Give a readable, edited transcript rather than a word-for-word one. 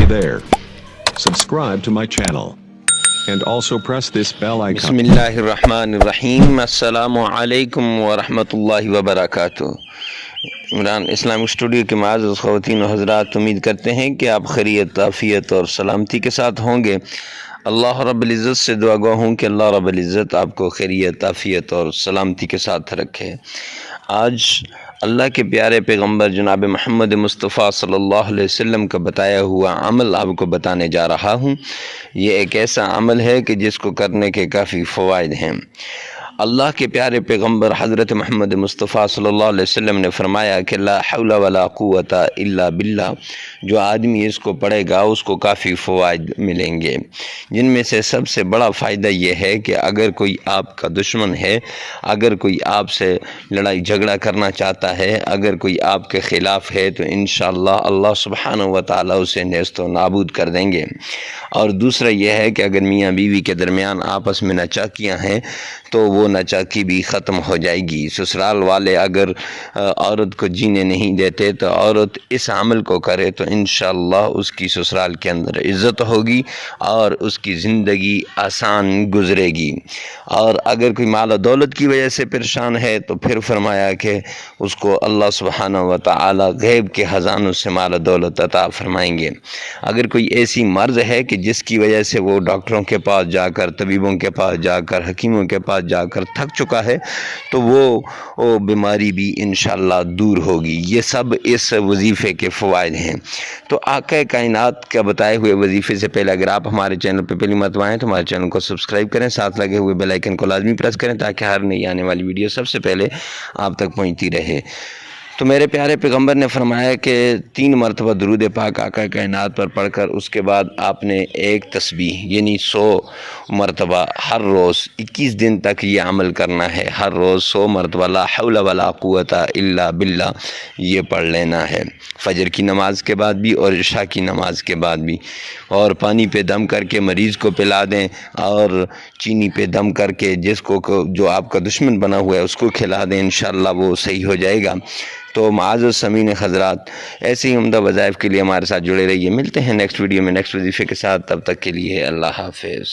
there. Subscribe to my channel. And also press this bell icon. बिस्मिल्लाहिर्रहमानिर्रहीम। अस्सलामु अलैकुम वरहमतुल्लाहि वबरकातुहू। इमरान इस्लामिक स्टूडियो के माज़ ख़वातीन व हज़रात, उम्मीद करते हैं कि आप खैरियत, आफ़ियत और सलामती के साथ होंगे। अल्लाह रब्बुल इज़्ज़त से दुआ गो हूँ कि अल्लाह रब्बुल इज़्ज़त आपको खैरियत, आफ़ियत और सलामती के साथ रखे। आज अल्लाह के प्यारे पैगम्बर जनाब मोहम्मद मुस्तफ़ा सल्लल्लाहु अलैहि वसल्लम का बताया हुआ अमल आपको बताने जा रहा हूँ। ये एक ऐसा अमल है कि जिसको करने के काफ़ी फ़वाइद हैं। अल्लाह के प्यारे पैगम्बर हज़रत मोहम्मद मुस्तफ़ा सल्लल्लाहु अलैहि वसल्लम ने फरमाया कि ला हौला वला कुव्वता इल्ला बिल्लाह। जो आदमी इसको पढ़ेगा उसको काफ़ी फ़वाइद मिलेंगे, जिनमें से सबसे बड़ा फ़ायदा ये है कि अगर कोई आपका दुश्मन है, अगर कोई आपसे लड़ाई झगड़ा करना चाहता है, अगर कोई आपके ख़िलाफ़ है, तो इंशाअल्लाह अल्लाह सुब्हानहू व तआला उसे नेस्त व नाबूद कर देंगे। और दूसरा यह है कि अगर मियाँ बीवी के दरमियान आपस में नचाकियाँ हैं तो वो नचाकी भी ख़त्म हो जाएगी। ससुराल वाले अगर औरत को जीने नहीं देते तो औरत इस अमल को करे तो इंशाअल्लाह उसकी ससुराल के अंदर इज़्ज़त होगी और उसकी ज़िंदगी आसान गुज़रेगी। और अगर कोई माल दौलत की वजह से परेशान है तो फिर फरमाया कि उसको अल्लाह सुब्हानहू व तआला गैब के ख़ज़ानों से माल दौलत अता फरमाएंगे। अगर कोई ऐसी मर्ज़ है कि जिसकी वजह से वो डॉक्टरों के पास जाकर, तबीबों के पास जाकर, हकीमों के पास जाकर थक चुका है, तो वो बीमारी भी इंशाअल्लाह दूर होगी। ये सब इस वजीफ़े के फ़वाइद हैं। तो आक़ा कायनात का बताए हुए वजीफ़े से पहले अगर आप हमारे चैनल पर पहली मरतबा आएँ तो हमारे चैनल को सब्सक्राइब करें, साथ लगे हुए बेल आइकन को लाजमी प्रेस करें ताकि हर नई आने वाली वीडियो सबसे पहले आप तक पहुँचती रहे। तो मेरे प्यारे पैगम्बर ने फरमाया कि 3 मरतबा दुरूद पाक आका कायनात पर पढ़कर उसके बाद आपने एक तस्बीह यानी 100 मरतबा हर रोज़ 21 दिन तक ये अमल करना है। हर रोज़ 100 मरतबा ला हौला वला कुव्वता इल्ला बिल्लाह ये पढ़ लेना है, फ़जर की नमाज़ के बाद भी और इशा की नमाज़ के बाद भी। और पानी पे दम करके मरीज़ को पिला दें और चीनी पे दम करके जिसको जो आपका दुश्मन बना हुआ है उसको खिला दें, इंशाअल्लाह वो सही हो जाएगा। तो माज़ समीन हज़रात, ऐसे ही उम्दा वज़ाइफ के लिए हमारे साथ जुड़े रहिए। मिलते हैं नेक्स्ट वीडियो में नेक्स्ट वजीफ़े के साथ, तब तक के लिए अल्लाह हाफ़िज़।